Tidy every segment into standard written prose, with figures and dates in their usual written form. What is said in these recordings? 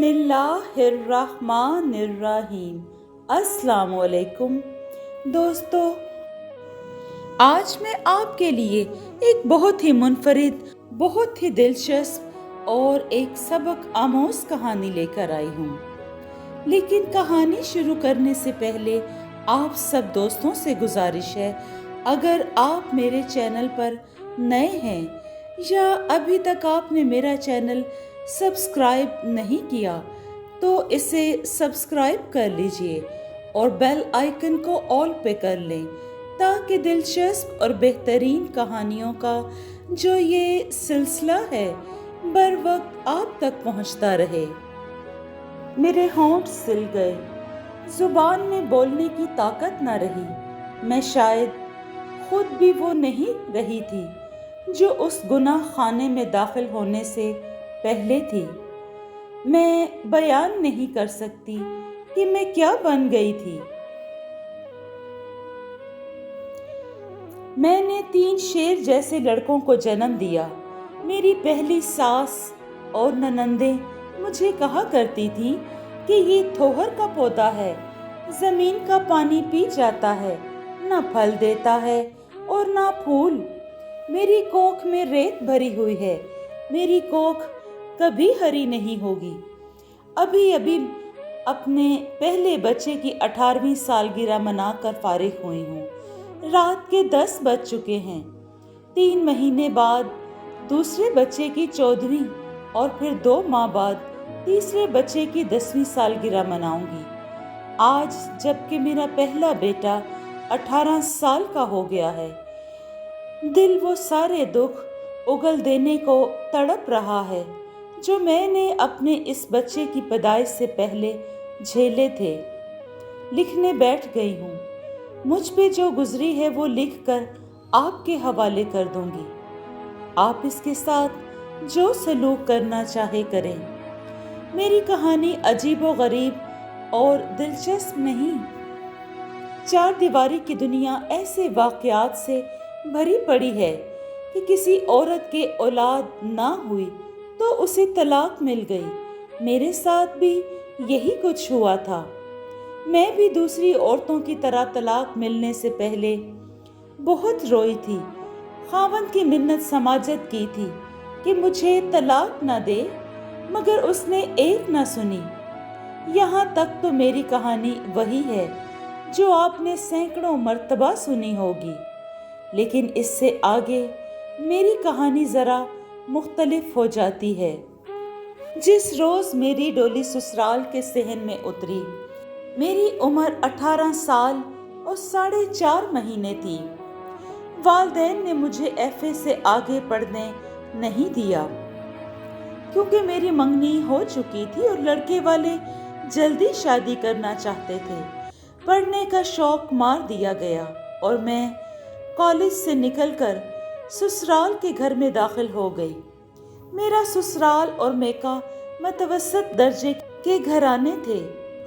بسم اللہ الرحمن الرحیم۔ السلام علیکم دوستو، آج میں آپ کے لیے ایک بہت ہی منفرد، بہت ہی دلچسپ اور ایک سبق آموز کہانی لے کر آئی ہوں۔ لیکن کہانی شروع کرنے سے پہلے آپ سب دوستوں سے گزارش ہے، اگر آپ میرے چینل پر نئے ہیں یا ابھی تک آپ نے میرا چینل سبسکرائب نہیں کیا تو اسے سبسکرائب کر لیجئے اور بیل آئیکن کو آل پہ کر لیں تاکہ دلچسپ اور بہترین کہانیوں کا جو یہ سلسلہ ہے بر وقت آپ تک پہنچتا رہے۔ میرے ہونٹ سل گئے، زبان میں بولنے کی طاقت نہ رہی۔ میں شاید خود بھی وہ نہیں رہی تھی جو اس گناہ خانے میں داخل ہونے سے پہلے تھی۔ میں بیان نہیں کر سکتی کہ میں کیا بن گئی تھی۔ میں نے 3 شیر جیسے لڑکوں کو جنم دیا۔ میری پہلی ساس اور ننندیں مجھے کہا کرتی تھی کہ یہ تھوہر کا پودا ہے، زمین کا پانی پی جاتا ہے، نہ پھل دیتا ہے اور نہ پھول۔ میری کوکھ میں ریت بھری ہوئی ہے، میری کوکھ کبھی ہری نہیں ہوگی۔ ابھی اپنے پہلے بچے کی 18ویں سالگرہ منا کر فارغ ہوئی ہوں۔ رات کے 10 بج چکے ہیں۔ 3 مہینے بعد دوسرے بچے کی 14ویں اور پھر 2 ماہ بعد تیسرے بچے کی 10ویں سالگرہ مناؤں گی۔ آج جبکہ میرا پہلا بیٹا 18 سال کا ہو گیا ہے، دل وہ سارے دکھ اگل دینے کو تڑپ رہا ہے جو میں نے اپنے اس بچے کی پیدائش سے پہلے جھیلے تھے۔ لکھنے بیٹھ گئی ہوں۔ مجھ پہ جو گزری ہے وہ لکھ کر آپ کے حوالے کر دوں گی۔ آپ اس کے ساتھ جو سلوک کرنا چاہے کریں۔ میری کہانی عجیب و غریب اور دلچسپ نہیں۔ 4 دیواری کی دنیا ایسے واقعات سے بھری پڑی ہے کہ کسی عورت کے اولاد نہ ہوئی تو اسے طلاق مل گئی۔ میرے ساتھ بھی یہی کچھ ہوا تھا۔ میں بھی دوسری عورتوں کی طرح طلاق ملنے سے پہلے بہت روئی تھی، خاوند کی منت سماجت کی تھی کہ مجھے طلاق نہ دے، مگر اس نے ایک نہ سنی۔ یہاں تک تو میری کہانی وہی ہے جو آپ نے سینکڑوں مرتبہ سنی ہوگی، لیکن اس سے آگے میری کہانی ذرا مختلف ہو جاتی ہے۔ جس روز میری ڈولی سسرال کے صحن میں اتری، میری عمر 18 سال اور 4.5 مہینے تھی۔ والدین نے مجھے FA سے آگے پڑھنے نہیں دیا کیونکہ میری منگنی ہو چکی تھی اور لڑکے والے جلدی شادی کرنا چاہتے تھے۔ پڑھنے کا شوق مار دیا گیا اور میں کالج سے نکل کر سسرال کے گھر میں داخل ہو گئی۔ میرا سسرال اور میکا متوسط درجے کے گھرانے تھے۔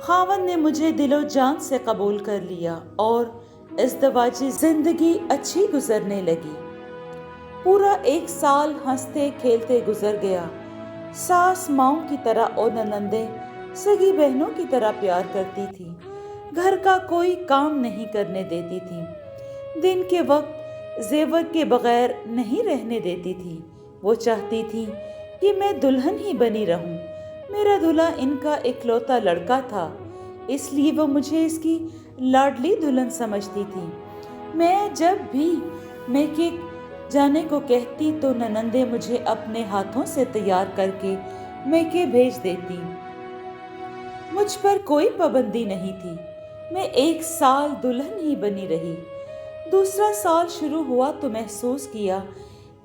خاوند نے مجھے دل و جان سے قبول کر لیا اور ازدواجی زندگی اچھی گزرنے لگی۔ پورا 1 سال ہنستے کھیلتے گزر گیا۔ ساس ماؤں کی طرح اور ننندیں سگی بہنوں کی طرح پیار کرتی تھی۔ گھر کا کوئی کام نہیں کرنے دیتی تھی۔ دن کے وقت زیور کے بغیر نہیں رہنے دیتی تھی۔ وہ چاہتی تھی کہ میں دلہن ہی بنی رہوں۔ میرا دلہا ان کا اکلوتا لڑکا تھا، اس لیے وہ مجھے اس کی لاڈلی دلہن سمجھتی تھی۔ میں جب بھی میکے جانے کو کہتی تو ننندیں مجھے اپنے ہاتھوں سے تیار کر کے میکے بھیج دیتی۔ مجھ پر کوئی پابندی نہیں تھی۔ میں 1 سال دلہن ہی بنی رہی۔ دوسرا سال شروع ہوا تو محسوس کیا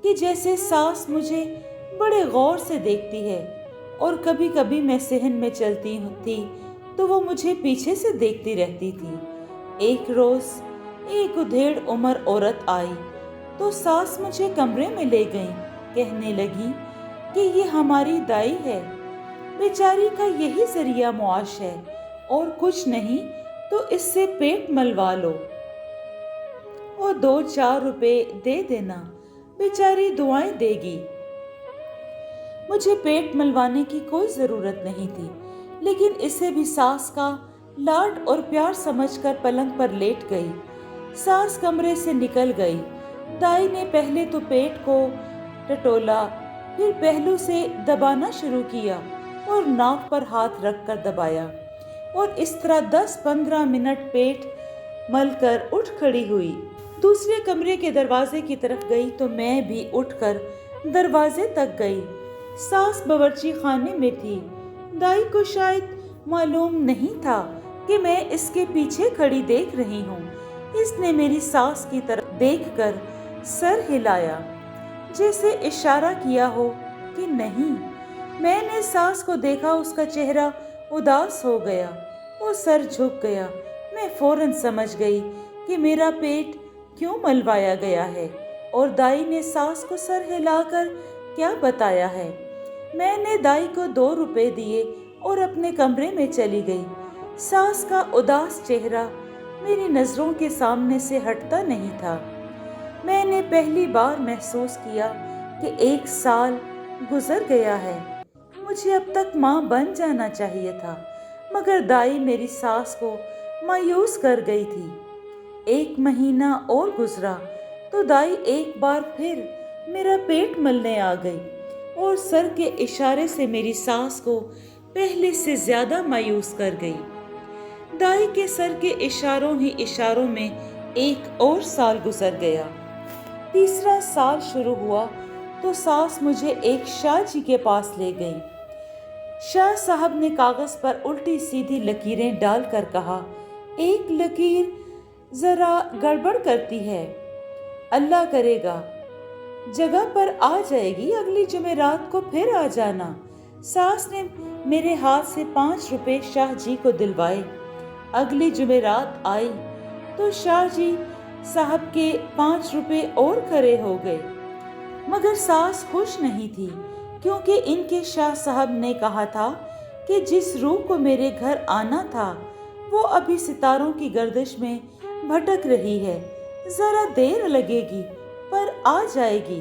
کہ جیسے ساس مجھے بڑے غور سے دیکھتی ہے، اور کبھی کبھی میں صحن میں چلتی تھی تو وہ مجھے پیچھے سے دیکھتی رہتی تھی۔ ایک روز ایک ادھیڑ عمر عورت آئی تو ساس مجھے کمرے میں لے گئی، کہنے لگی کہ یہ ہماری دائی ہے، بیچاری کا یہی ذریعہ معاش ہے اور کچھ نہیں تو اس سے پیٹ ملوا لو اور 2-4 روپے دے دینا، بیچاری دعائیں دے گی۔ मुझे पेट मलवाने की कोई जरूरत नहीं थी, लेकिन इसे भी सास का लाड और प्यार समझकर पलंग पर लेट गई। सास कमरे से निकल गई। दाई ने पहले तो पेट को टटोला, फिर पहलू से दबाना शुरू किया और नाक पर हाथ रखकर दबाया, और इस तरह 10-15 मिनट पेट मलकर उठ खड़ी हुई। दूसरे कमरे के दरवाजे की तरफ गई तो मैं भी उठकर दरवाजे तक गई। सास बावर्ची खाने में थी। दाई को शायद मालूम नहीं था कि मैं इसके पीछे खड़ी देख रही हूँ। इसने मेरी सास की तरफ देखकर सर हिलाया, जैसे इशारा किया हो कि नहीं। मैंने सास को देखा, उसका चेहरा उदास हो गया और सर झुक गया। मैं फौरन समझ गई कि मेरा पेट क्यों मलवाया गया है और दाई ने सास को सर हिलाकर क्या बताया है। मैंने दाई को 2 रुपए दिए और अपने कमरे में चली गई। सास का उदास चेहरा मेरी नजरों के सामने से हटता नहीं था। मैंने पहली बार महसूस किया कि 1 साल गुजर गया है। मुझे अब तक माँ बन जाना चाहिए था, मगर दाई मेरी सास को मायूस कर गई थी। 1 महीना और गुजरा तो दाई एक बार फिर मेरा पेट मलने आ गई और सर के इशारे से मेरी सास को पहले से ज्यादा मायूस कर गई। दाई के सर के इशारों ही इशारों में 1 और साल गुजर गया। तीसरा साल शुरू हुआ तो सास मुझे एक शाह जी के पास ले गई। शाह साहब ने कागज पर उल्टी सीधी लकीरें डालकर कहा, एक लकीर जरा गड़बड़ करती है, अल्लाह करेगा जगह पर आ जाएगी, अगली जुमेरात को फिर आ जाना। सास ने मेरे हाथ से 5 रुपए शाह जी को दिलवाए। अगली जुमेरात आई तो शाह जी साहब के 5 रुपए और खरे हो गए, मगर सास खुश नहीं थी, क्योंकि इनके शाह साहब ने कहा था कि जिस रूह को मेरे घर आना था वो अभी सितारों की गर्दिश में भटक रही है, जरा देर लगेगी पर आ जाएगी।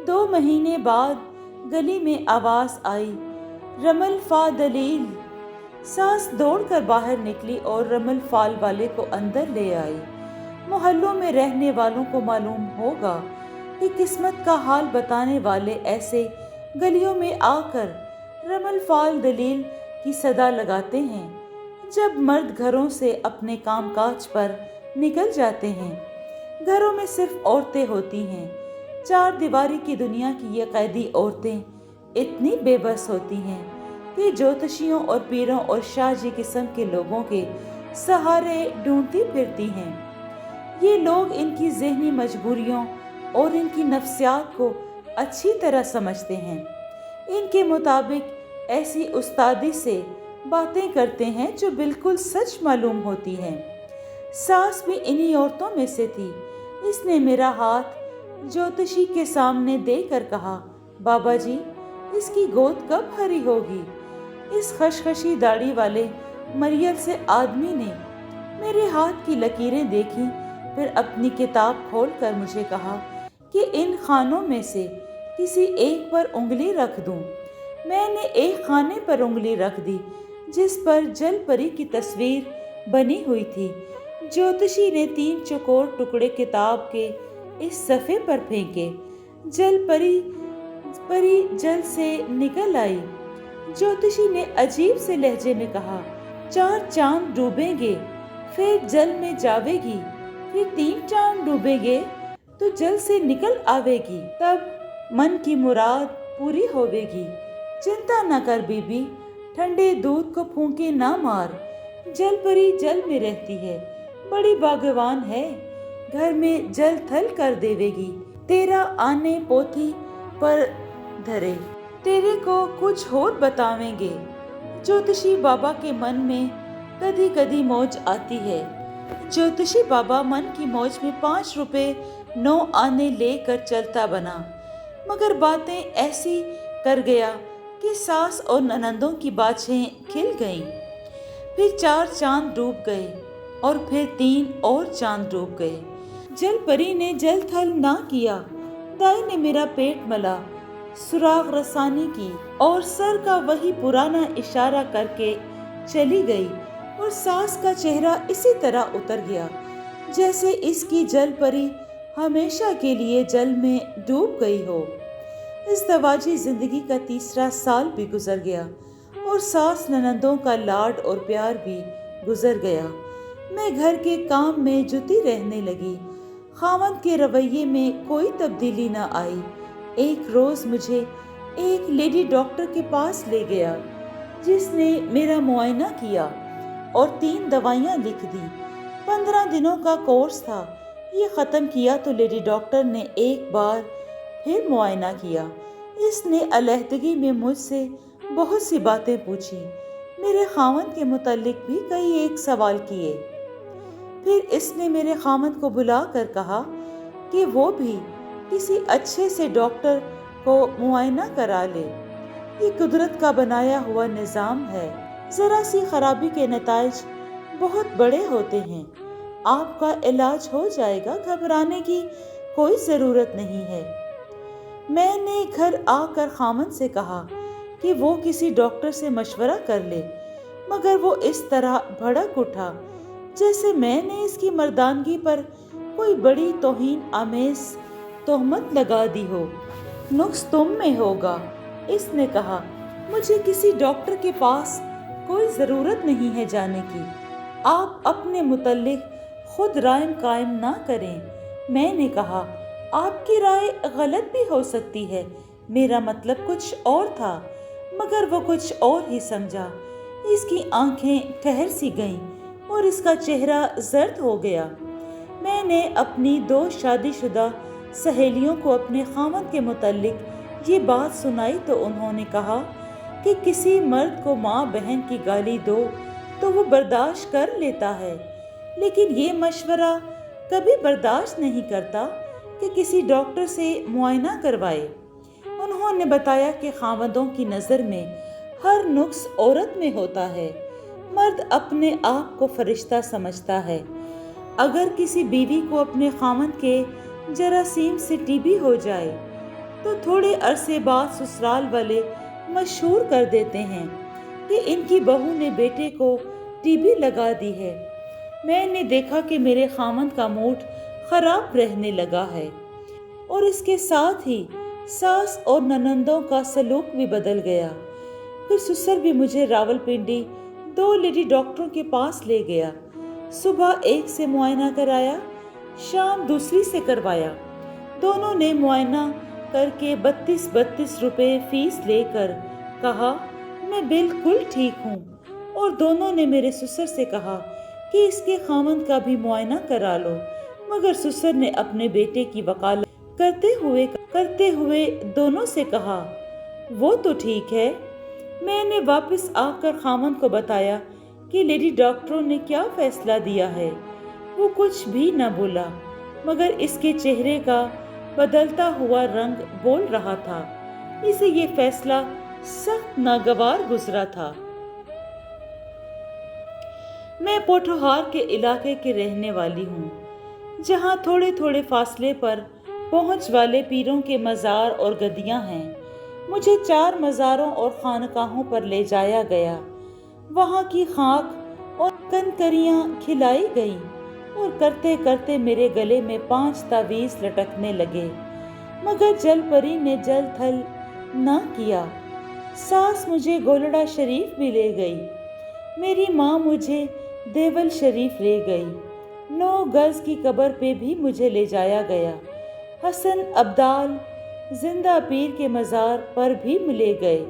2 महीने बाद गली में आवाज आई, रमल फा दलील। सास दौड़कर बाहर निकली और रमल फाल वाले को अंदर ले आई। मोहल्लों में रहने वालों को मालूम होगा कि किस्मत का हाल बताने वाले ऐसे गलियों में आकर रमल फाल दलील की सदा लगाते हैं। जब मर्द घरों से अपने कामकाज पर निकल जाते हैं, घरों में सिर्फ औरतें होती हैं। 4 दीवारी की दुनिया की ये कैदी औरतें इतनी बेबस होती हैं कि ज्योतिषियों और पीरों और शाह जी किस्म के लोगों के सहारे ढूंढती फिरती हैं। ये लोग इनकी ज़हनी मजबूरियों और इनकी नफ्सियात को अच्छी तरह समझते हैं। इनके मुताबिक ऐसी उस्तादी से बातें करते हैं जो बिल्कुल सच मालूम होती हैं। सास भी इन्हीं औरतों में से थी। इसने मेरा हाथ ज्योतिषी के सामने देकर कहा, बाबा जी इसकी गोद कब हरी होगी। इस खशखशी दाढ़ी वाले मरियल से आदमी ने मेरे हाथ की लकीरें देखी, फिर अपनी किताब खोलकर मुझे कहा कि इन खानों में से किसी एक पर उंगली रख दूं। मैंने एक खाने पर उंगली रख दी जिस पर जल परी की तस्वीर बनी हुई थी। ज्योतिषी ने 3 चौकोर टुकड़े किताब के इस सफ़े पर फेंके। जल परी जल से निकल आई। ज्योतिषी ने अजीब से लहजे में कहा, 4 चांद डूबेंगे फिर जल में जावेगी, फिर 3 चांद डूबेंगे तो जल से निकल आवेगी, तब मन की मुराद पूरी होवेगी। चिंता न कर बीबी, ठंडे दूध को फूंके ना मार। जल परी जल में रहती है, बड़ी बागवान है, घर में जल थल कर देवेगी। तेरा आने पोथी पर धरे, तेरे को कुछ और बतावेंगे। ज्योतिषी बाबा के मन में कदी कदी मौज आती है। ज्योतिषी बाबा मन की मौज में 5 रुपए 9 आने लेकर चलता बना, मगर बातें ऐसी कर गया कि सास और ननंदों की बाछें खिल गईं। फिर 4 चांद डूब गए और फिर 3 और चांद डूब गए। जल परी ने जल थल ना किया। दाई ने मेरा पेट मला। सुराग रसानी की और सर का वही पुराना इशारा करके चली गई और सास का चेहरा इसी तरह उतर गया जैसे इसकी जल परी हमेशा के लिए जल में डूब गई हो। इस दवाजी जिंदगी का तीसरा साल भी गुजर गया और सास ननंदों का लाड और प्यार भी गुजर गया। मैं घर के काम में जुटी रहने लगी। खामद के रवैये में कोई तब्दीली न आई। एक रोज मुझे एक लेडी डॉक्टर के पास ले गया जिसने मेरा मुआयना किया और 3 दवाइयाँ लिख दी। 15 दिनों का कोर्स था। ये ख़त्म किया तो लेडी डॉक्टर ने एक बार फिर मुआयना किया। इसने अलहदगी में मुझसे बहुत सी बातें पूछी। मेरे खामद के मुतालिक भी कई एक सवाल किए। फिर इसने मेरे खामद को बुला कर कहा कि वो भी किसी अच्छे से डॉक्टर को मुआयना करा ले। ये कुदरत का बनाया हुआ निज़ाम है। ज़रा सी खराबी के नताइज बहुत बड़े होते हैं। आपका इलाज हो जाएगा, घबराने की कोई ज़रूरत नहीं है। मैंने घर आकर खामद से कहा कि वो किसी डॉक्टर से मशवरा कर ले, मगर वो इस तरह भड़क उठा जैसे मैंने इसकी मर्दानगी पर कोई बड़ी तौहीन आमेज़ तोहमत लगा दी हो। नुक्स तुम में होगा, इसने कहा। मुझे किसी डॉक्टर के पास कोई ज़रूरत नहीं है जाने की। आप अपने मुतल्लिक खुद राय कायम ना करें। मैंने कहा, आपकी राय गलत भी हो सकती है। मेरा मतलब कुछ और था, मगर वो कुछ और ही समझा। इसकी आंखें ठहर सी गईं और इसका चेहरा जर्द हो गया। मैंने अपनी 2 शादीशुदा सहेलियों को अपने खामद के मुतल्लिक ये बात सुनाई तो उन्होंने कहा कि किसी मर्द को माँ बहन की गाली दो तो वो बर्दाश्त कर लेता है, लेकिन ये मशवरा कभी बर्दाश्त नहीं करता कि किसी डॉक्टर से मुआयना करवाए। उन्होंने बताया कि खामदों की नज़र में हर नुक्स औरत में होता है। मर्द अपने आप को फरिश्ता समझता है। अगर किसी बीवी को अपने खामद के जरासीम से टीबी हो जाए तो थोड़े अरसे बाद ससुराल वाले मशहूर कर देते हैं कि इनकी बहू ने बेटे को टीबी लगा दी है। मैंने देखा कि मेरे खामद का मूड खराब रहने लगा है और इसके साथ ही सास और ननंदों का सलूक भी बदल गया। फिर ससुर भी मुझे रावलपिंडी 2 लेडी डॉक्टरों के पास ले गया। सुबह एक से मुआयना कराया, शाम दूसरी से करवाया। दोनों ने मुआयना करके 32 रुपए फीस लेकर कहा, मैं बिल्कुल ठीक हूँ। और दोनों ने मेरे ससुर से कहा कि इसके खामद का भी मुआयना करा लो, मगर ससुर ने अपने बेटे की वकालत करते हुए दोनों से कहा, वो तो ठीक है। मैंने वापस आकर खामद को बताया कि लेडी डॉक्टरों ने क्या फैसला दिया है। वो कुछ भी न बोला, मगर इसके चेहरे का बदलता हुआ रंग बोल रहा था। इसे ये फैसला सख्त नागवार गुजरा था। मैं पोठोहार के इलाके के रहने वाली हूँ, जहाँ थोड़े थोड़े फासले पर पहुँच वाले पीरों के मज़ार और गद्दियाँ हैं। मुझे 4 मज़ारों और खानकाहों पर ले जाया गया। वहाँ की खाक और कंकरियाँ खिलाई गईं और करते करते मेरे गले में 5 तावीज़ लटकने लगे, मगर जल परी ने जल थल ना किया। सास मुझे गोलड़ा शरीफ भी ले गई। मेरी माँ मुझे देवल शरीफ ले गई। 9 गज की कब्र पे भी मुझे ले जाया गया। हसन अब्दाल जिंदा पीर के मज़ार पर भी मिले गए,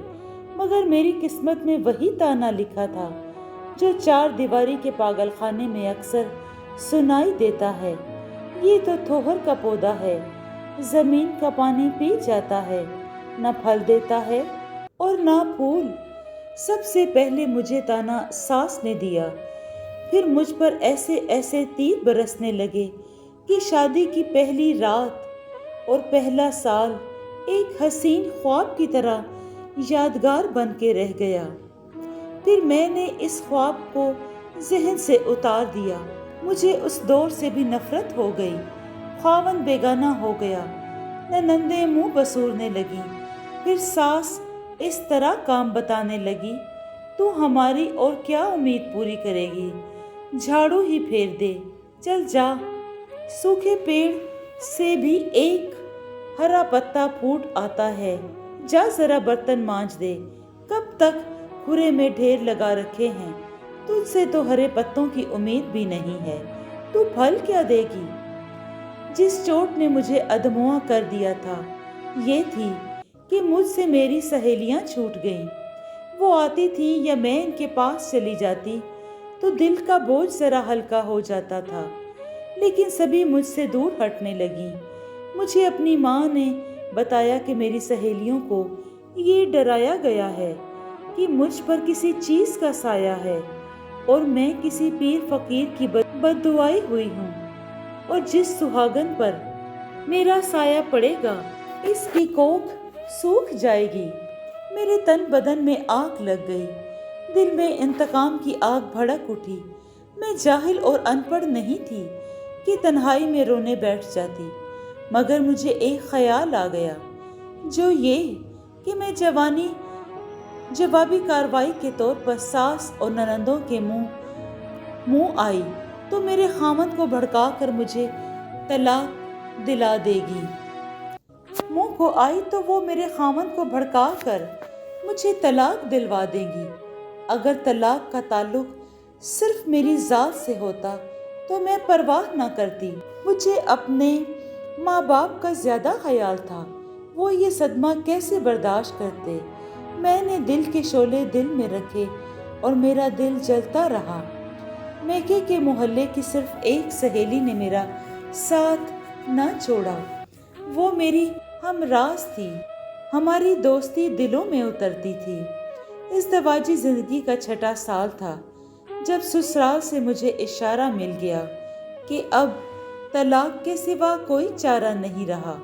मगर मेरी किस्मत में वही ताना लिखा था जो 4 दीवारी के पागल खाने में अक्सर सुनाई देता है। ये तो थोहर का पौधा है, जमीन का पानी पी जाता है, न फल देता है और न फूल। सबसे पहले मुझे ताना सास ने दिया, फिर मुझ पर ऐसे ऐसे तीर बरसने लगे कि शादी की पहली रात और पहला साल एक हसीन ख्वाब की तरह यादगार बन के रह गया। फिर मैंने इस ख्वाब को जहन से उतार दिया। मुझे उस दौर से भी नफरत हो गई। खावंद बेगाना हो गया। ननंदे मुंह बसूरने लगी। پھر ساس اس طرح کام بتانے لگی، تو ہماری اور کیا امید پوری کرے گی؟ جھاڑو ہی پھیر دے، چل جا، سوکھے پیڑ سے بھی ایک ہرا پتا پھوٹ آتا ہے، جا ذرا برتن مانج دے، کب تک کھرے میں ڈھیر لگا رکھے ہیں؟ تجھ سے تو ہرے پتوں کی امید بھی نہیں ہے، تو پھل کیا دے گی؟ جس چوٹ نے مجھے ادموا کر دیا تھا یہ تھی کہ مجھ سے میری سہیلیاں چھوٹ گئیں۔ وہ آتی تھی یا میں ان کے پاس چلی جاتی تو دل کا بوجھ ذرا ہلکا ہو جاتا تھا، لیکن سبھی مجھ سے دور ہٹنے لگیں۔ مجھے اپنی ماں نے بتایا کہ میری سہیلیوں کو یہ ڈرایا گیا ہے کہ مجھ پر کسی چیز کا سایہ ہے اور میں کسی پیر فقیر کی بددعائی ہوئی ہوں، اور جس سہاگن پر میرا سایہ پڑے گا اس کی کوکھ سوکھ جائے گی۔ میرے تن بدن میں آگ لگ گئی، دل میں انتقام کی آگ بھڑک اٹھی۔ میں جاہل اور ان پڑھ نہیں تھی کہ تنہائی میں رونے بیٹھ جاتی، مگر مجھے ایک خیال آ گیا، جو یہ کہ میں جوابی کارروائی کے طور پر ساس اور ننندوں کے منہ آئی تو میرے خامند کو بھڑکا کر مجھے طلاق دلا دے گی۔ منہ کو آئی تو وہ میرے خامند کو بھڑکا کر مجھے طلاق دلوا دیں گی۔ اگر طلاق کا تعلق صرف میری ذات سے ہوتا تو میں پرواہ نہ کرتی۔ مجھے اپنے ماں باپ کا زیادہ خیال تھا، وہ یہ صدمہ کیسے برداشت کرتے؟ میں نے دل کے شعلے دل میں رکھے اور میرا دل جلتا رہا۔ میکے کے محلے کی صرف ایک سہیلی نے میرا ساتھ نہ چھوڑا، وہ میری ہمراز تھی، ہماری دوستی دلوں میں اترتی تھی۔ ازدواجی زندگی کا 6واں سال تھا جب سسرال سے مجھے اشارہ مل گیا کہ اب طلاق کے سوا کوئی چارہ نہیں رہا۔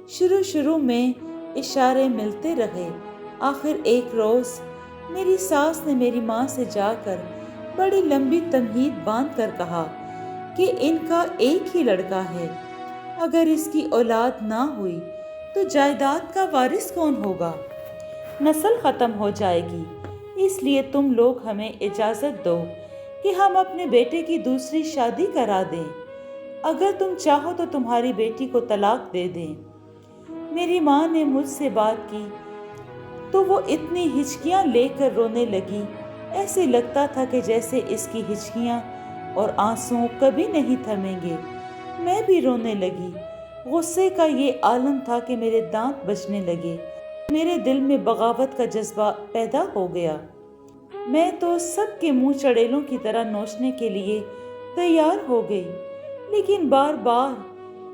شروع میں اشارے ملتے رہے، آخر ایک روز میری ساس نے میری ماں سے جا کر بڑی لمبی تمہید باندھ کر کہا کہ ان کا ایک ہی لڑکا ہے، اگر اس کی اولاد نہ ہوئی تو جائیداد کا وارث کون ہوگا؟ نسل ختم ہو جائے گی، اس لیے تم لوگ ہمیں اجازت دو کہ ہم اپنے بیٹے کی دوسری شادی کرا دیں، اگر تم چاہو تو تمہاری بیٹی کو طلاق دے دیں۔ میری ماں نے مجھ سے بات کی تو وہ اتنی ہچکیاں لے کر رونے لگی، ایسے لگتا تھا کہ جیسے اس کی ہچکیاں اور آنسو کبھی نہیں تھمیں گے۔ میں بھی رونے لگی، غصے کا یہ عالم تھا کہ میرے دانت بجنے لگے، میرے دل میں بغاوت کا جذبہ پیدا ہو گیا۔ میں تو سب کے منہ چڑیلوں کی طرح نوچنے کے لیے تیار ہو گئی، لیکن بار بار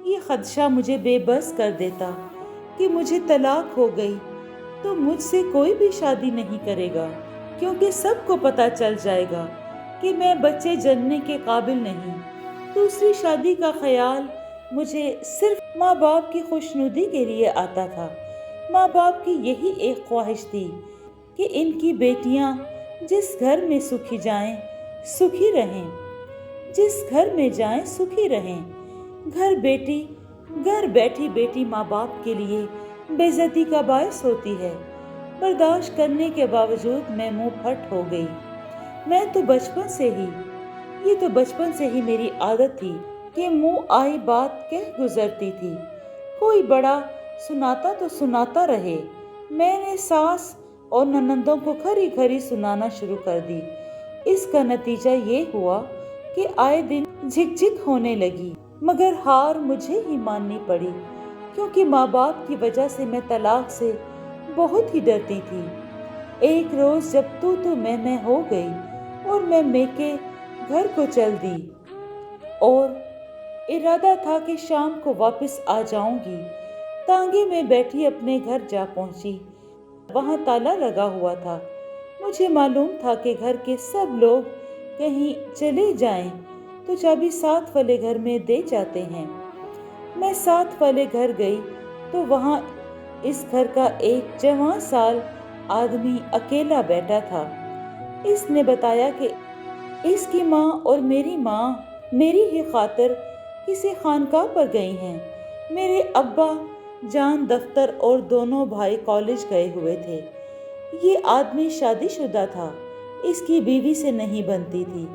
یہ خدشہ مجھے بے بس کر دیتا کہ مجھے طلاق ہو گئی تو مجھ سے کوئی بھی شادی نہیں کرے گا، کیونکہ سب کو پتہ چل جائے گا کہ میں بچے جننے کے قابل نہیں۔ دوسری شادی کا خیال مجھے صرف ماں باپ کی خوشنودی کے لیے آتا تھا۔ ماں باپ کی یہی ایک خواہش تھی کہ ان کی بیٹیاں جس گھر میں سکھی جائیں سکھی رہیں، جس گھر میں جائیں سکھی رہیں۔ گھر بیٹھی بیٹی ماں باپ کے لیے بے عزتی کا باعث ہوتی ہے۔ برداشت کرنے کے باوجود میں منہ پھٹ ہو گئی۔ یہ تو بچپن سے ہی میری عادت تھی کہ منہ آئی بات کہہ گزرتی تھی، کوئی بڑا سناتا تو سناتا رہے۔ میں نے ساس اور ننندوں کو کھری کھری سنانا شروع کر دی۔ اس کا نتیجہ یہ ہوا کہ آئے دن جھک ہونے لگی، مگر ہار مجھے ہی ماننی پڑی، کیونکہ ماں باپ کی وجہ سے میں طلاق سے بہت ہی ڈرتی تھی۔ ایک روز جب تو میں ہو گئی اور میں میکے گھر کو چل دی اور ارادہ تھا کہ شام کو واپس آ جاؤں گی، تانگے میں بیٹھی اپنے گھر جا پہنچی۔ وہاں تالا لگا ہوا تھا۔ مجھے معلوم تھا کہ گھر کے سب لوگ کہیں چلے جائیں تو چابی ساتھ والے گھر میں دے جاتے ہیں۔ میں ساتھ والے گھر گئی تو وہاں اس گھر کا ایک جوان سال آدمی اکیلا بیٹھا تھا۔ اس نے بتایا کہ اس کی ماں اور میری ماں میری ہی خاطر کسی خانقاہ پر گئی ہیں۔ میرے ابا जान दफ्तर और दोनों भाई कॉलेज गए हुए थे। ये आदमी शादीशुदा था। इसकी बीवी से नहीं बनती थी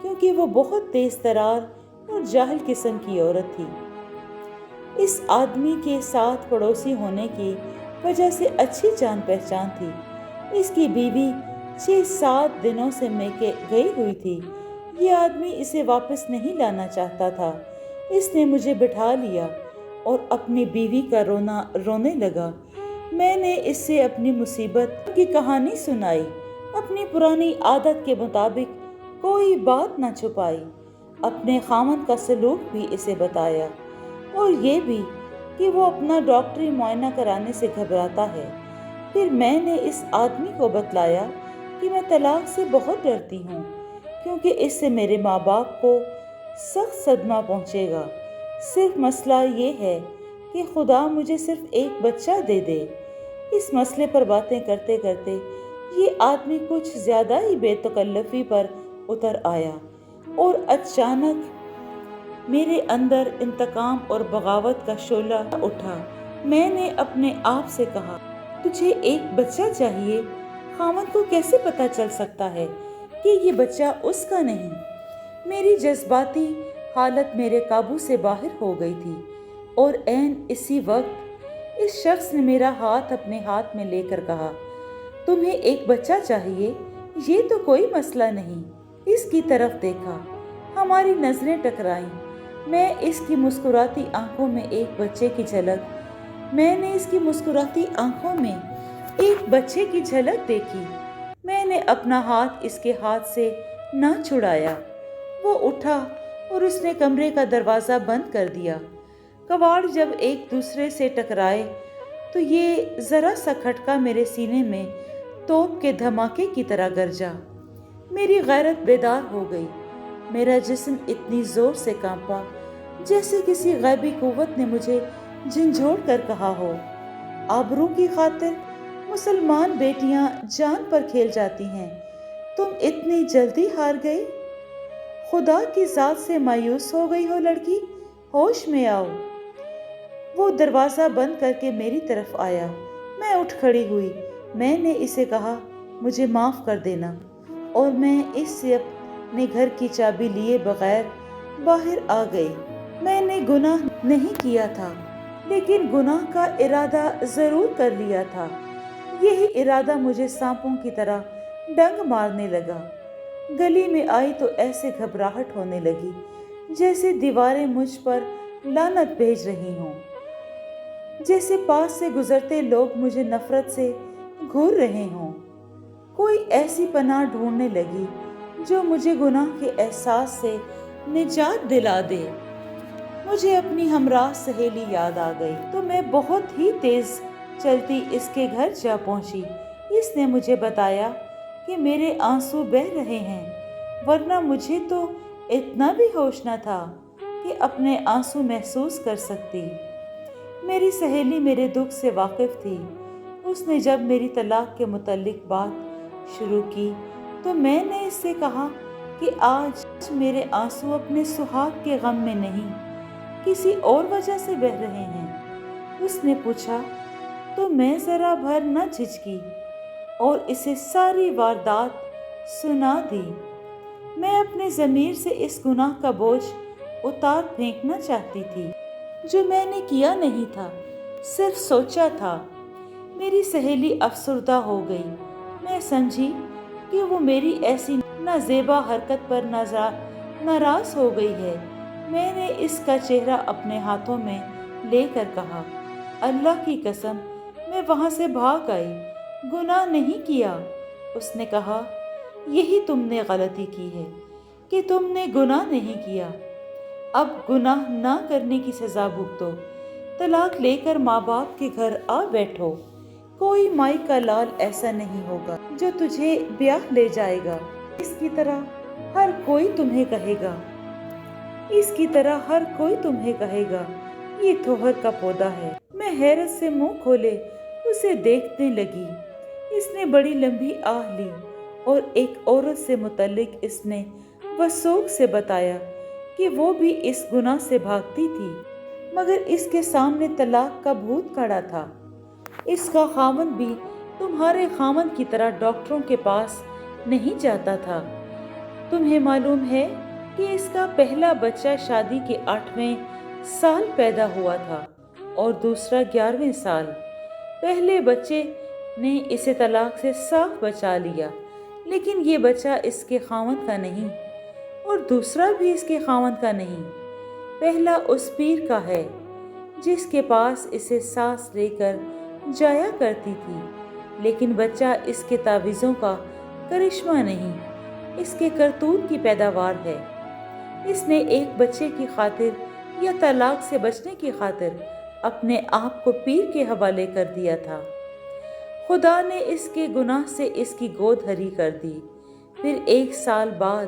क्योंकि वो बहुत तेज तरार और जाहिल किस्म की औरत थी। इस आदमी के साथ पड़ोसी होने की वजह से अच्छी जान पहचान थी। इसकी बीवी 6-7 दिनों से मैके गई हुई थी। ये आदमी इसे वापस नहीं लाना चाहता था। इसने मुझे बिठा लिया और अपनी बीवी का रोने लगा। मैंने इससे अपनी मुसीबत की कहानी सुनाई। अपनी पुरानी आदत के मुताबिक कोई बात न छुपाई। अपने खामन का सलूक भी इसे बताया और ये भी कि वो अपना डॉक्टरी मुआयना कराने से घबराता है। फिर मैंने इस आदमी को बतलाया कि मैं तलाक से बहुत डरती हूँ क्योंकि इससे मेरे माँ बाप को सख्त सदमा पहुँचेगा। सिर्फ मसला ये है कि खुदा मुझे सिर्फ एक बच्चा दे दे। इस मसले पर बातें करते करते ये आदमी कुछ ज़्यादा ही बेतकल्लफ़ी पर उतर आया और अचानक मेरे अंदर इंतकाम और बगावत का शोला उठा। मैंने अपने आप से कहा, तुझे एक बच्चा चाहिए? खामद को कैसे पता चल सकता है कि ये बच्चा उसका नहीं? मेरी जज्बाती हालत मेरे काबू से बाहर हो गई थी और ऐन इसी वक्त इस शख्स ने मेरा हाथ अपने हाथ में लेकर कहा, तुम्हें एक बच्चा चाहिए? ये तो कोई मसला नहीं। इसकी तरफ देखा, हमारी नजरें टकराईं। मैं इसकी मुस्कुराती आंखों में एक बच्चे की झलक मैंने इसकी मुस्कुराती आंखों में एक बच्चे की झलक देखी। मैंने अपना हाथ इसके हाथ से ना छुड़ाया। वो उठा और उसने कमरे का दरवाज़ा बंद कर दिया। कबाड़ जब एक दूसरे से टकराए तो ये ज़रा सा खटका मेरे सीने में तोप के धमाके की तरह गरजा। मेरी गैरत बेदार हो गई। मेरा जिस्म इतनी ज़ोर से कांपा जैसे किसी गैबी कुव्वत ने मुझे झंझोड़ कर कहा हो, आबरू की खातिर मुसलमान बेटियां जान पर खेल जाती हैं। तुम इतनी जल्दी हार गई? खुदा की ज़ात से मायूस हो गई हो लड़की? होश में आओ। वो दरवाज़ा बंद करके मेरी तरफ आया। मैं उठ खड़ी हुई। मैंने इसे कहा, मुझे माफ़ कर देना, और मैं इससे अपने घर की चाबी लिए बगैर बाहर आ गई। मैंने गुनाह नहीं किया था, लेकिन गुनाह का इरादा ज़रूर कर लिया था। यही इरादा मुझे सांपों की तरह डंक मारने लगा। गली में आई तो ऐसे घबराहट होने लगी जैसे दीवारें मुझ पर लानत भेज रही हों, जैसे पास से गुजरते लोग मुझे नफरत से घूर रहे हों। कोई ऐसी पनाह ढूंढने लगी जो मुझे गुनाह के एहसास से निजात दिला दे। मुझे अपनी हमराह सहेली याद आ गई तो मैं बहुत ही तेज चलती इसके घर जा पहुंची। इसने मुझे बताया कि मेरे आंसू बह रहे हैं, वरना मुझे तो इतना भी होश न था कि अपने आंसू महसूस कर सकती। मेरी सहेली मेरे दुख से वाकिफ थी। उसने जब मेरी तलाक के मुतल्लिक बात शुरू की तो मैंने इससे कहा कि आज मेरे आंसू अपने सुहाग के गम में नहीं, किसी और वजह से बह रहे हैं। उसने पूछा तो मैं ज़रा भर न झिझकी और इसे सारी वारदात सुना दी। मैं अपने ज़मीर से इस गुनाह का बोझ उतार फेंकना चाहती थी जो मैंने किया नहीं था, सिर्फ सोचा था। मेरी सहेली अफसरदा हो गई। मैं समझी कि वो मेरी ऐसी नाजेबा हरकत पर नाराज हो गई है। मैंने इसका चेहरा अपने हाथों में लेकर कहा, अल्लाह की कसम मैं वहाँ से भाग आई, गुनाह नहीं किया। उसने कहा, यही तुमने गलती की है कि तुमने गुनाह नहीं किया। अब गुनाह ना करने की सज़ा भुगतो। तलाक लेकर माँ बाप के घर आ बैठो। कोई माई का लाल ऐसा नहीं होगा जो तुझे ब्याह ले जाएगा। इसकी तरह हर कोई तुम्हें कहेगा ये थोहर का पौधा है। मैं हैरत से मुंह खोले उसे देखने लगी। इसने बड़ी लंबी आह ली और एक औरत से मुतल्लिक इसने वसूख से बताया कि वो भी इस गुनाह से भागती थी। मगर इसके सामने तलाक का भूत खड़ा था। इसका खामन भी तुम्हारे खामन की तरह डॉक्टरों के पास नहीं जाता था। तुम्हें मालूम है कि इसका पहला बच्चा शादी के 8वें साल पैदा हुआ था और दूसरा 11वें साल। पहले बच्चे ने इसे तलाक से साफ बचा लिया, लेकिन ये बच्चा इसके खामन का नहीं और दूसरा भी इसके खामन का नहीं। पहला उस पीर का है जिसके पास इसे सांस लेकर जाया करती थी, लेकिन बच्चा इसके तावीज़ों का करिश्मा नहीं, इसके करतूत की पैदावार है। इसने एक बच्चे की खातिर या तलाक से बचने की खातिर अपने आप को पीर के हवाले कर दिया था। खुदा ने इसके गुनाह से इसकी गोद हरी कर दी। फिर 1 साल बाद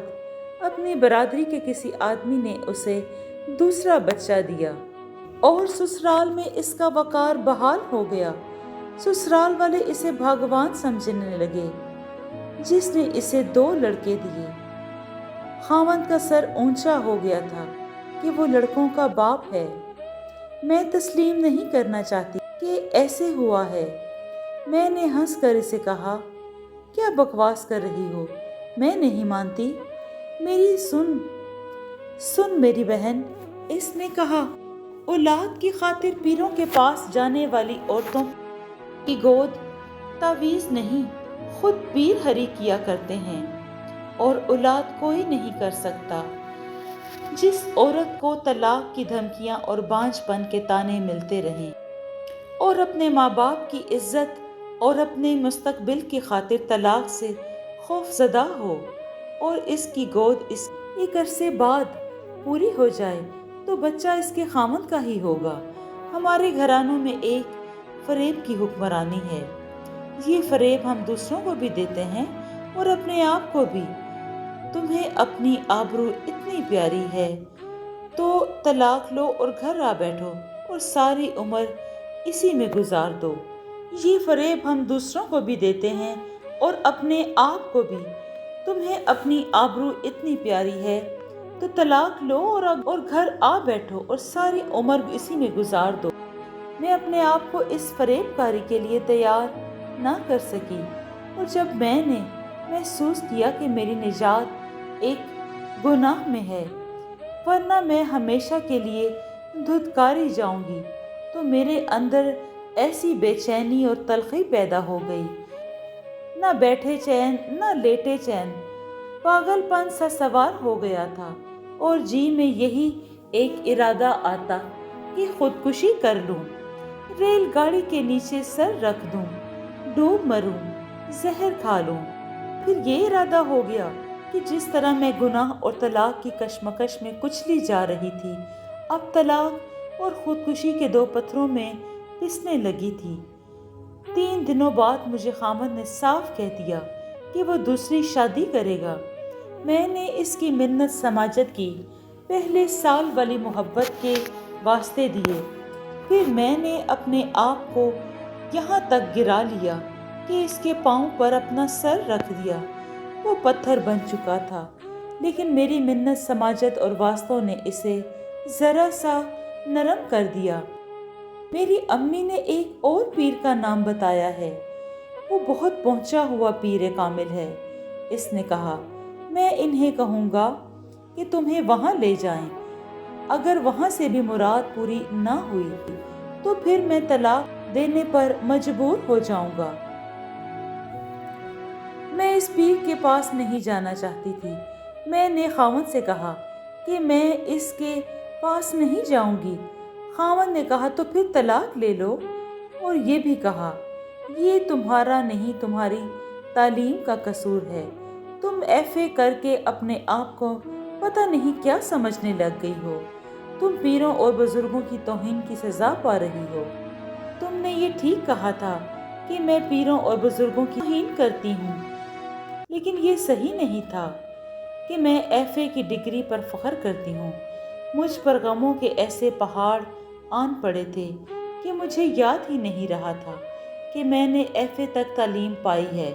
अपनी बरादरी के किसी आदमी ने उसे दूसरा बच्चा दिया और ससुराल में इसका वकार बहाल हो गया। ससुराल वाले इसे भगवान समझने लगे जिसने इसे 2 लड़के दिए। खामद का सर ऊंचा हो गया था कि वो लड़कों का बाप है। मैं तस्लीम नहीं करना चाहती कि ऐसे हुआ है। मैंने हंसकर इसे कहा, क्या बकवास कर रही हो, मैं नहीं मानती। मेरी सुन मेरी बहन, इसने कहा। औलाद की खातिर पीरों के पास जाने वाली औरतों की गोद तावीज़ नहीं, खुद पीर हरी किया करते हैं और औलाद कोई नहीं कर सकता। जिस औरत को तलाक की धमकियां और बांझपन के ताने मिलते रहें और अपने माँ बाप की इज्जत और अपने मुस्तकबिल की खातिर तलाक से खौफजदा हो और इसकी गोद इस एक अरसे बाद पूरी हो जाए तो बच्चा इसके खामद का ही होगा। हमारे घरानों में एक फरेब की हुक्मरानी है। ये फरेब हम दूसरों को भी देते हैं और अपने आप को भी। तुम्हें अपनी आबरू इतनी प्यारी है तो तलाक लो और घर आ बैठो और सारी उम्र इसी में गुजार दो। ये फरेब हम दूसरों को भी देते हैं और अपने आप को भी। तुम्हें अपनी आबरू इतनी प्यारी है तो तलाक लो और घर आ बैठो और सारी उम्र इसी में गुजार दो। मैं अपने आप को इस फरेबकारी के लिए तैयार ना कर सकी और जब मैंने महसूस किया कि मेरी निजात एक गुनाह में है वरना मैं हमेशा के लिए धुतकारी जाऊंगी, तो मेरे अंदर ऐसी बेचैनी और तलखी पैदा हो गई। न बैठे चैन न लेटे चैन, पागलपन सा सवार हो गया था और जी में यही एक इरादा आता कि खुदकुशी कर लूं, रेलगाड़ी के नीचे सर रख दूं, डूब मरूं, जहर खा लूं। फिर ये इरादा हो गया कि जिस तरह मैं गुनाह और तलाक की कशमकश में कुचली जा रही थी, अब तलाक और खुदकुशी के 2 पत्थरों में पिसने लगी थी। 3 दिनों बाद मुझे खामद ने साफ कह दिया कि वो दूसरी शादी करेगा। मैंने इसकी मिन्नत समाजत की, पहले साल वाली मोहब्बत के वास्ते दिए। फिर मैंने अपने आप को यहाँ तक गिरा लिया कि इसके पाँव पर अपना सर रख दिया। वो पत्थर बन चुका था, लेकिन मेरी मिन्नत समाजत और वास्तव ने इसे जरा सा नरम कर दिया। मेरी अम्मी ने एक और पीर का नाम बताया है, वो बहुत पहुंचा हुआ पीर कामिल है। इसने कहा, मैं इन्हें कहूँगा कि तुम्हें वहाँ ले जाएं। अगर वहाँ से भी मुराद पूरी ना हुई तो फिर मैं तलाक देने पर मजबूर हो जाऊंगा। मैं इस पीर के पास नहीं जाना चाहती थी। मैंने खामद से कहा कि मैं इसके पास नहीं जाऊंगी। खामद ने कहा, तो फिर तलाक ले लो, और ये भी कहा, ये तुम्हारा नहीं तुम्हारी तालीम का कसूर है। तुम FA करके अपने आप को पता नहीं क्या समझने लग गई हो। तुम पीरों और बुजुर्गों की तौहीन की सजा पा रही हो। तुमने ये ठीक कहा था कि मैं पीरों और बुजुर्गों की तौहीन करती हूँ, लेकिन ये सही नहीं था कि मैं FA की डिग्री पर फख्र करती हूँ। मुझ पर गमों के ऐसे पहाड़ आन पड़े थे कि मुझे याद ही नहीं रहा था कि मैंने FA तक तालीम पाई है।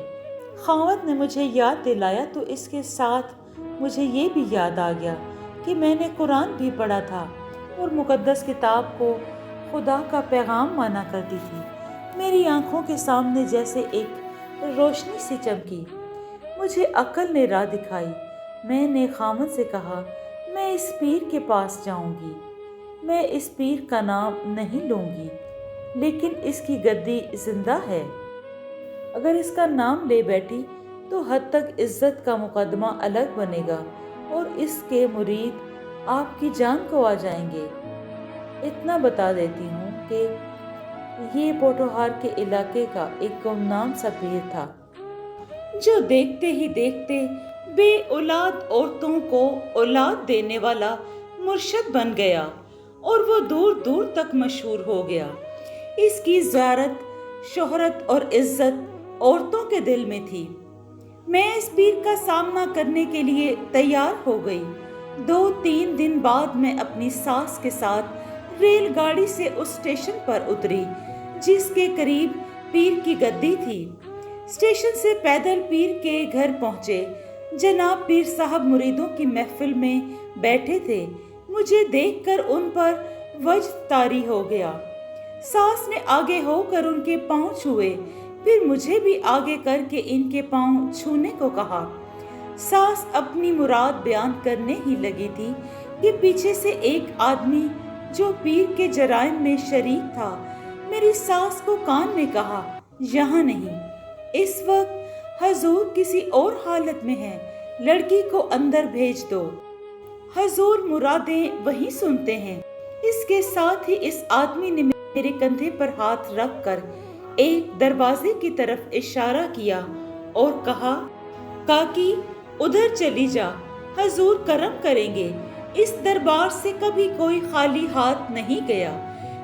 खामद ने मुझे याद दिलाया तो इसके साथ मुझे ये भी याद आ गया कि मैंने कुरान भी पढ़ा था اور مقدس کتاب کو خدا کا پیغام مانا کرتی تھی۔ میری آنکھوں کے سامنے جیسے ایک روشنی سی چمکی۔ مجھے عقل نے راہ دکھائی۔ میں نے خامد سے کہا، میں اس پیر کے پاس جاؤں گی۔ میں اس پیر کا نام نہیں لوں گی، لیکن اس کی گدی زندہ ہے۔ اگر اس کا نام لے بیٹھی تو حد تک عزت کا مقدمہ الگ بنے گا اور اس کے مرید آپ کی جان کو آ جائیں گے۔ اتنا بتا دیتی ہوں کہ یہ پوٹوہار کے علاقے کا ایک گمنام سا پیر تھا، جو دیکھتے ہی دیکھتے بے اولاد عورتوں کو اولاد دینے والا مرشد بن گیا اور وہ دور دور تک مشہور ہو گیا۔ اس کی زیارت، شہرت اور عزت عورتوں کے دل میں تھی۔ میں اس پیر کا سامنا کرنے کے لیے تیار ہو گئی۔ 2-3 دن بعد میں اپنی ساس کے ساتھ ریل گاڑی سے اس اسٹیشن پر اتری جس کے قریب پیر کی گدی تھی۔ اسٹیشن سے پیدل پیر کے گھر پہنچے۔ جناب پیر صاحب مریدوں کی محفل میں بیٹھے تھے۔ مجھے دیکھ کر ان پر وجد طاری ہو گیا۔ ساس نے آگے ہو کر ان کے پاؤں چھوئے، پھر مجھے بھی آگے کر کے ان کے پاؤں چھونے کو کہا۔ ساس اپنی مراد بیان کرنے ہی لگی تھی کہ پیچھے سے ایک آدمی جو پیر کے جرائم میں شریک تھا، میری ساس کو کان میں کہا، یہاں نہیں، اس وقت حضور کسی اور حالت میں ہیں، لڑکی کو اندر بھیج دو، حضور مرادیں وہی سنتے ہیں۔ اس کے ساتھ ہی اس آدمی نے میرے کندھے پر ہاتھ رکھ کر ایک دروازے کی طرف اشارہ کیا اور کہا، کاکی ادھر چلی جا، حضور کرم کریں گے، اس دربار سے کبھی کوئی خالی ہاتھ نہیں گیا۔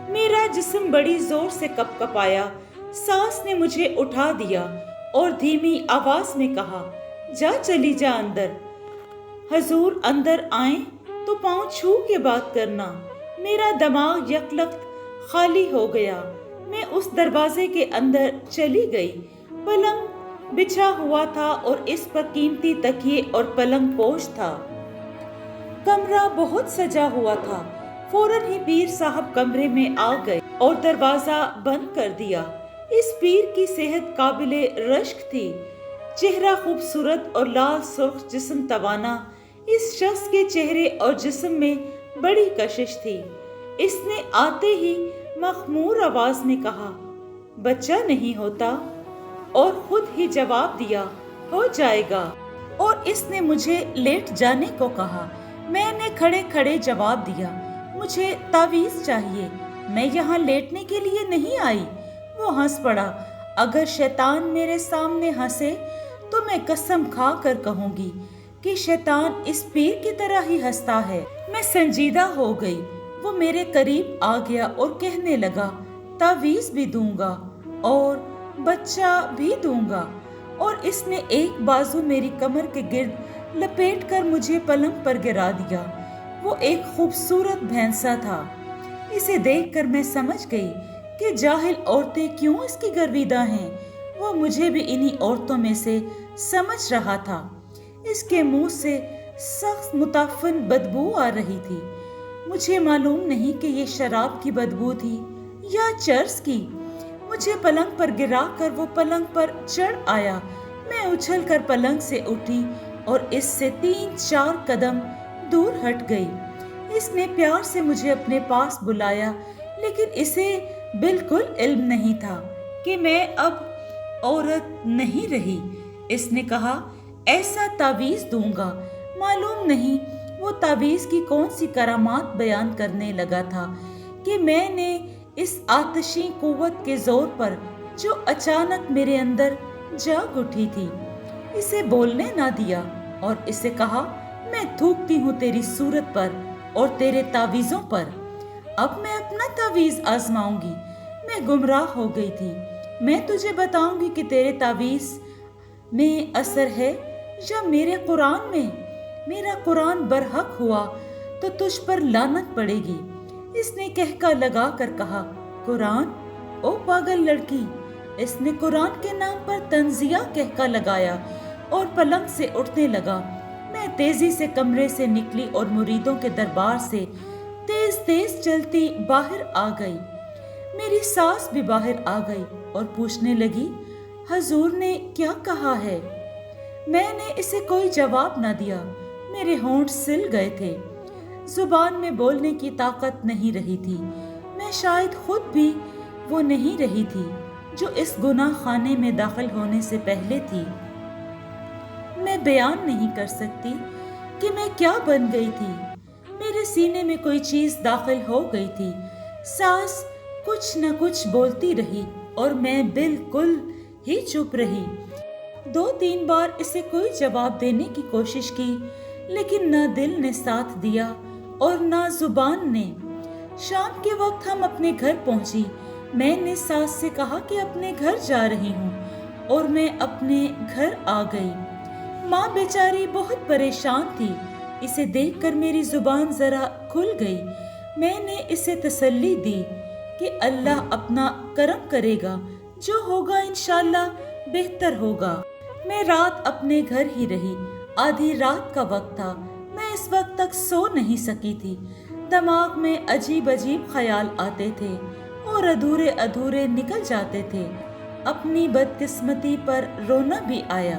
میرا جسم بڑی زور سے کپ کپایا۔ ساس نے مجھے اٹھا دیا اور دھیمی آواز میں کہا، جا چلی جا اندر، حضور اندر آئیں تو پاؤں چھو کے بات کرنا۔ میرا دماغ یکلخت خالی ہو گیا۔ میں اس دروازے کے اندر چلی گئی۔ پلنگ بچھا ہوا تھا اور اس پر قیمتی تکیے اور پلنگ پوش تھا۔ کمرہ بہت سجا ہوا تھا۔ فوراً ہی پیر صاحب کمرے میں آ گئے اور دروازہ بند کر دیا۔ اس پیر کی صحت قابل رشک تھی، چہرہ خوبصورت اور لال سرخ جسم توانا۔ اس شخص کے چہرے اور جسم میں بڑی کشش تھی۔ اس نے آتے ہی مخمور آواز میں کہا، بچہ نہیں ہوتا، اور خود ہی جواب دیا، ہو جائے گا، اور اس نے مجھے لیٹ جانے کو کہا۔ میں نے کھڑے کھڑے جواب دیا، مجھے تعویذ چاہیے، میں یہاں لیٹنے کے لیے نہیں آئی۔ وہ ہنس پڑا۔ اگر شیطان میرے سامنے ہنسے تو میں قسم کھا کر کہوں گی کہ شیطان اس پیر کی طرح ہی ہنستا ہے۔ میں سنجیدہ ہو گئی۔ وہ میرے قریب آ گیا اور کہنے لگا، تعویذ بھی دوں گا اور بچہ بھی دوں گا، اور اس نے ایک بازو میری کمر کے گرد لپیٹ کر مجھے پلنگ پر گرا دیا۔ وہ ایک خوبصورت بھینسا تھا۔ اسے دیکھ کر میں سمجھ گئی کہ جاہل عورتیں کیوں اس کی گرویدہ ہیں۔ وہ مجھے بھی انہی عورتوں میں سے سمجھ رہا تھا۔ اس کے منہ سے سخت متعفن بدبو آ رہی تھی۔ مجھے معلوم نہیں کہ یہ شراب کی بدبو تھی یا چرس کی۔ مجھے پلنگ پر گرا کر وہ پلنگ پر چڑھ آیا۔ میں اچھل کر پلنگ سے اٹھی اور اس سے 3-4 قدم دور ہٹ گئی۔ اس نے پیار سے مجھے اپنے پاس بلایا، لیکن اسے بالکل علم نہیں تھا کہ میں اب عورت نہیں رہی۔ اس نے کہا، ایسا تعویذ دوں گا۔ معلوم نہیں وہ تعویذ کی کون سی کرامات بیان کرنے لگا تھا کہ میں نے اس آتشی قوت کے زور پر جو اچانک میرے اندر جاگ اٹھی تھی، اسے بولنے نہ دیا اور اسے کہا، میں تھوکتی ہوں تیری صورت پر اور تیرے تعویذوں پر۔ اب میں اپنا تعویذ آزماؤں گی۔ میں گمراہ ہو گئی تھی۔ میں تجھے بتاؤں گی کہ تیرے تعویذ میں اثر ہے یا میرے قرآن میں۔ میرا قرآن برحق ہوا تو تجھ پر لعنت پڑے گی۔ اس نے کہکا لگا کر کہا، قرآن؟ او پاگل لڑکی! اس نے قرآن کے نام پر تنزیہ کہکا لگایا اور پلنگ سے اٹھنے لگا۔ میں تیزی سے کمرے سے نکلی اور مریدوں کے دربار سے तेज तेज चलती बाहर आ गई। मेरी सास भी बाहर आ गई और पूछने लगी, हजूर ने क्या कहा है? मैंने इसे कोई जवाब न दिया। मेरे होंठ सिल गए थे, जुबान में बोलने की ताकत नहीं रही थी। मैं शायद खुद भी वो नहीं रही थी जो इस गुनाह खाने में दाखिल होने से पहले थी। मैं बयान नहीं कर सकती कि मैं क्या बन गई थी। मेरे सीने में कोई चीज दाखिल हो गई थी। सास कुछ न कुछ बोलती रही और मैं बिल्कुल ही चुप रही। 2-3 बार इसे कोई जवाब देने की कोशिश की, लेकिन न दिल ने साथ दिया और न जुबान ने। शाम के वक्त हम अपने घर पहुंची। मैंने सास से कहा कि अपने घर जा रही हूँ और मैं अपने घर आ गई। माँ बेचारी बहुत परेशान थी। इसे देखकर मेरी जुबान जरा खुल गई। मैंने इसे तसल्ली दी कि अल्लाह अपना करम करेगा, जो होगा इंशाल्लाह बेहतर होगा। मैं रात अपने घर ही रही। आधी रात का वक्त था। मैं इस वक्त तक सो नहीं सकी थी। दिमाग में अजीब अजीब ख्याल आते थे और अधूरे अधूरे निकल जाते थे। अपनी बदकिस्मती पर रोना भी आया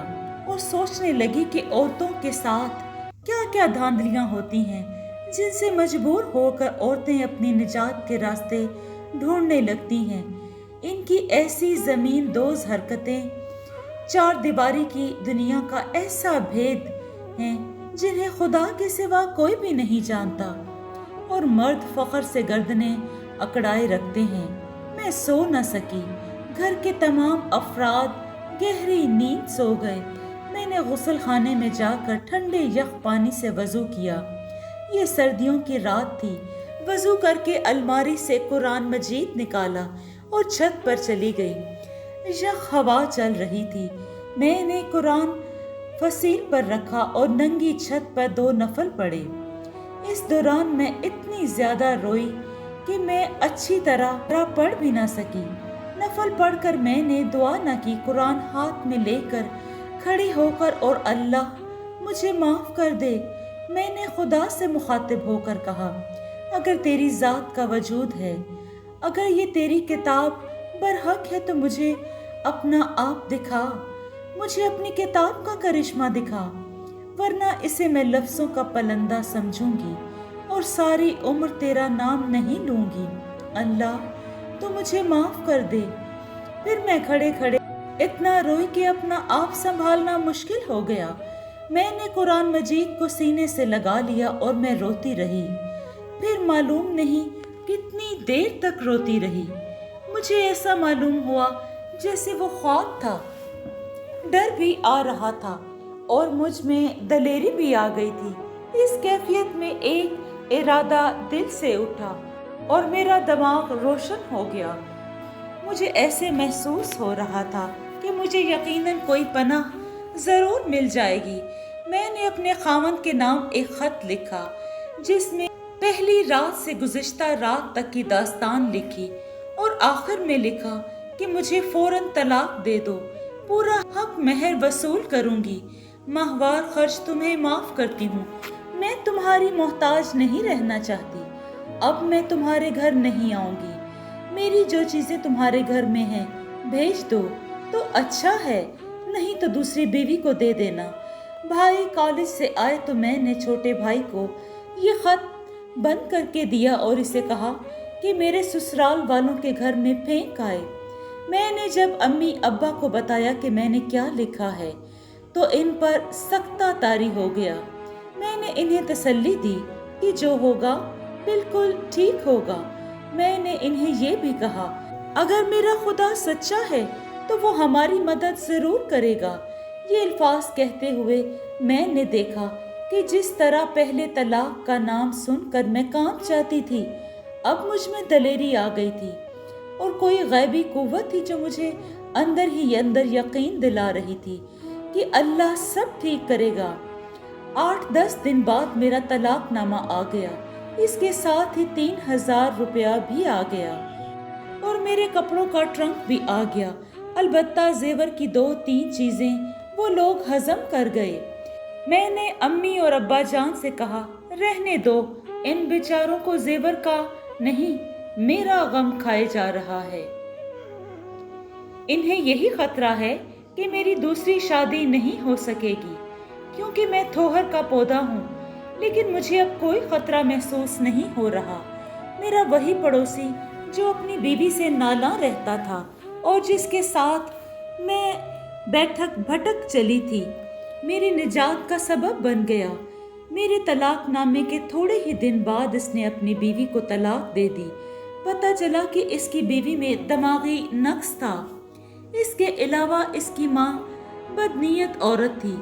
और सोचने लगी कि औरतों के साथ क्या क्या धांधलियां होती हैं, जिनसे मजबूर होकर औरतें अपनी निजात के रास्ते ढूंढने लगती हैं। इनकी ऐसी जमीन दोज हरकतें, चार दीवारी की दुनिया का ऐसा भेद है जिन्हें खुदा के सिवा कोई भी नहीं जानता, और मर्द फख्र से गर्दनें अकड़ाए रखते हैं। मैं सो न सकी। घर के तमाम अफराद गहरी नींद सो गए। मैंने गुस्ल खाने में जाकर ठंडे यख पानी से वजू किया। ये सर्दियों की रात थी। वजू करके अलमारी से कुरान मजीद निकाला और छत पर चली गई। यख हवा चल रही थी। मैंने कुरान फसील पर रखा और नंगी छत पर 2 नफल पढ़े। इस दौरान मैं इतनी ज्यादा रोई कि मैं अच्छी तरह पढ़ भी ना सकी। नफल पढ़कर मैंने दुआ न की। कुरान हाथ में लेकर खड़ी होकर, और अल्लाह मुझे माफ कर दे, मैंने खुदा से मुखातिब होकर कहा, अगर तेरी जात का वजूद है, अगर ये तेरी किताब बरहक है तो मुझे अपना आप दिखा, मुझे अपनी किताब का करिश्मा दिखा, वरना इसे मैं लफ्जों का पलंदा समझूंगी और सारी उम्र तेरा नाम नहीं लूंगी। अल्लाह तो मुझे माफ कर दे। फिर मैं खड़े खड़े इतना रोई कि अपना आप संभालना मुश्किल हो गया। मैंने कुरान मजीद को सीने से लगा लिया और मैं रोती रही। फिर मालूम नहीं कितनी देर तक रोती रही। मुझे ऐसा मालूम हुआ जैसे वो ख्वाब था। डर भी आ रहा था और मुझ में दलेरी भी आ गई थी। इस कैफियत में एक इरादा दिल से उठा और मेरा दिमाग रोशन हो गया। मुझे ऐसे महसूस हो रहा था कि मुझे यकीनन कोई पनाह जरूर मिल जाएगी। मैंने अपने खावंद के नाम एक खत लिखा, जिसमें पहली रात से गुज़िश्ता रात तक की दास्तान लिखी और आखिर में लिखा कि मुझे फौरन तलाक दे दो, पूरा हक महर वसूल करूंगी, माहवार खर्च तुम्हें माफ करती हूँ। मैं तुम्हारी मोहताज नहीं रहना चाहती। अब मैं तुम्हारे घर नहीं आऊंगी। मेरी जो चीजें तुम्हारे घर में हैं भेज दो तो अच्छा है, नहीं तो दूसरी बीवी को दे देना। भाई कॉलेज से आए तो मैंने छोटे भाई को ये खत बंद करके दिया और इसे कहा कि मेरे ससुराल वालों के घर में फेंक आए। मैंने जब अम्मी अब्बा को बताया कि मैंने क्या लिखा है तो इन पर सख्ता तारी हो गया। मैंने इन्हें तसल्ली दी कि जो होगा बिल्कुल ठीक होगा। मैंने इन्हें ये भी कहा, अगर मेरा खुदा सच्चा है तो वो हमारी मदद जरूर करेगा। ये अल्फाज कहते हुए मैंने देखा कि जिस तरह पहले तलाक का नाम सुनकर मैं कांप जाती थी, अब मुझ में दलेरी आ गई थी और कोई गैबी कुव्वत थी जो मुझे अंदर ही अंदर यकीन दिला रही थी कि अल्लाह सब ठीक करेगा। 8-10 दिन बाद मेरा तलाकनामा आ गया। इसके साथ ही 3000 रुपया भी आ गया और मेरे कपड़ों का ट्रंक भी आ गया। अलबत्ता जेवर की 2-3 चीजें वो लोग हजम कर गए। मैंने अम्मी और अब्बा जान से कहा, रहने दो, इन बेचारों को जेवर का नहीं, मेरा गम खाए जा रहा है। इन्हें यही खतरा है कि मेरी दूसरी शादी नहीं हो सकेगी, क्योंकि मैं थोहर का पौधा हूँ। लेकिन मुझे अब कोई खतरा महसूस नहीं हो रहा। मेरा वही पड़ोसी जो अपनी बीवी से नाला रहता था और जिसके साथ मैं बैठक भटक चली थी, मेरी निजात का सबब बन गया। मेरे तलाकनामे के थोड़े ही दिन बाद इसने अपनी बीवी को तलाक दे दी। पता चला कि इसकी बीवी में दिमागी नक्स था। इसके अलावा इसकी माँ बदनीयत औरत थी।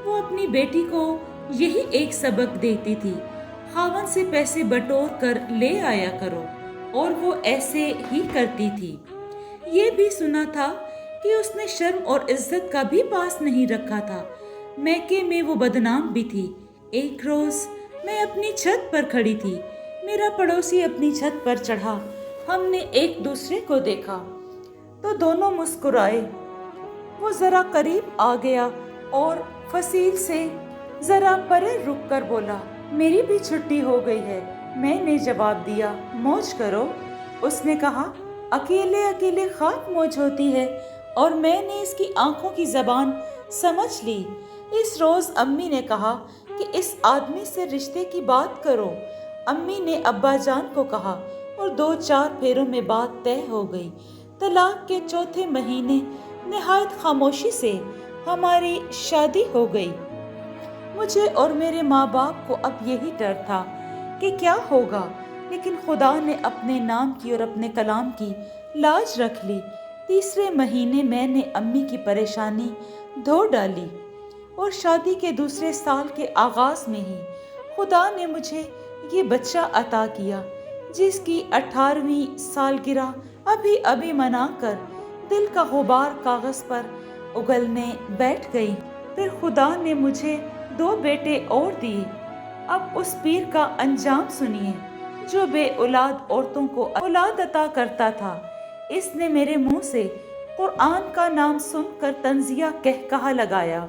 वो अपनी बेटी को यही एक सबक देती थी, खावन से पैसे बटोर कर ले आया करो, और वो ऐसे ही करती थी। ये भी सुना था कि उसने शर्म और इज्जत का भी पास नहीं रखा था। मैके में वो बदनाम भी थी। एक रोज मैं अपनी छत पर खड़ी थी, मेरा पड़ोसी अपनी छत पर चढ़ा। हमने एक दूसरे को देखा तो दोनों मुस्कुराए। वो जरा करीब आ गया और फसील से जरा परे रुक कर बोला, मेरी भी छुट्टी हो गई है। मैंने जवाब दिया, मौज करो। उसने कहा, अकेले अकेले खाक मौज होती है। और मैंने इसकी आंखों की जबान समझ ली। इस रोज अम्मी ने कहा कि इस आदमी से रिश्ते की बात करो। अम्मी ने अब्बा जान को कहा और 2-4 फेरों में बात तय हो गई। तलाक के चौथे महीने निहायत खामोशी से हमारी शादी हो गई। मुझे और मेरे माँ बाप को अब यही डर था कि क्या होगा, लेकिन खुदा ने अपने नाम की और अपने कलाम की लाज रख ली। तीसरे महीने मैंने अम्मी की परेशानी धो डाली और शादी के दूसरे साल के आगाज में ही खुदा ने मुझे ये बच्चा अता किया, जिसकी 18वीं सालगिरह अभी अभी मनाकर दिल का गुबार कागज पर उगलने बैठ गई। फिर खुदा ने मुझे 2 बेटे और दिए। अब उस पीर का अंजाम सुनिए जो बे औलाद औरतों को औलाद अता करता था। इसने मेरे मुंह से कुरान का नाम सुनकर तंजिया कहकहा लगाया।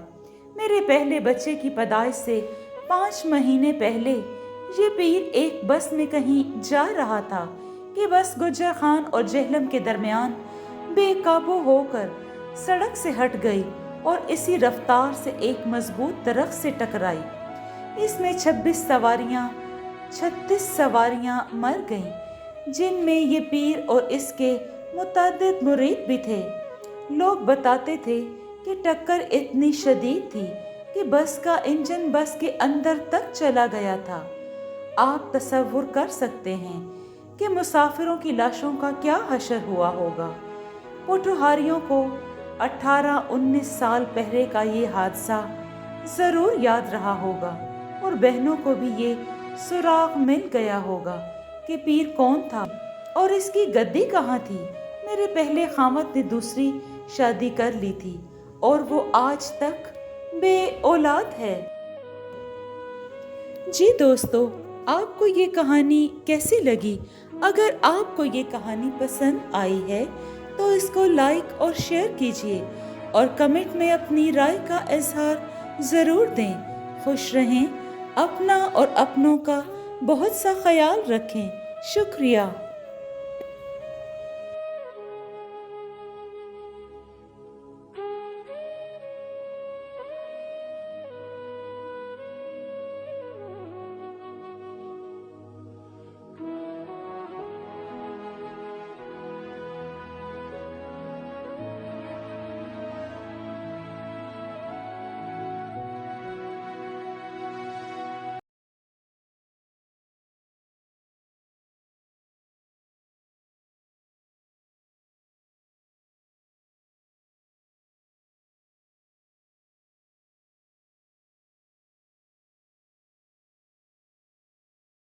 मेरे पहले बच्चे की पैदाइश से 5 महीने पहले ये पीर एक बस में कहीं जा रहा था कि बस गुज्जर खान और जेहलम के दरमियान बेकाबू होकर सड़क से हट गई और इसी रफ्तार से एक मजबूत दरख्त से टकराई। इसमें 36 सवारियां मर गईं, जिनमें ये पीर और इसके मुतअद्दिद मुरीद भी थे। लोग बताते थे कि टक्कर इतनी शदीद थी कि बस का इंजन बस के अंदर तक चला गया था। आप तसव्वुर कर सकते हैं कि मुसाफिरों की लाशों का क्या हशर हुआ होगा। पोठोहारियों को 18-19 साल पहले का ये हादसा जरूर याद रहा होगा और बहनों को भी ये सुराग मिल गया होगा कि पीर कौन था और इसकी गद्दी कहाँ थी। मेरे पहले खामद ने दूसरी शादी कर ली थी और वो आज तक बे औलाद है। जी दोस्तों, आपको ये कहानी कैसी लगी? अगर आपको ये कहानी पसंद आई है तो इसको लाइक और शेयर कीजिए और कमेंट में अपनी राय का इजहार ज़रूर दें। खुश रहें, अपना और अपनों का बहुत सा ख्याल रखें। शुक्रिया।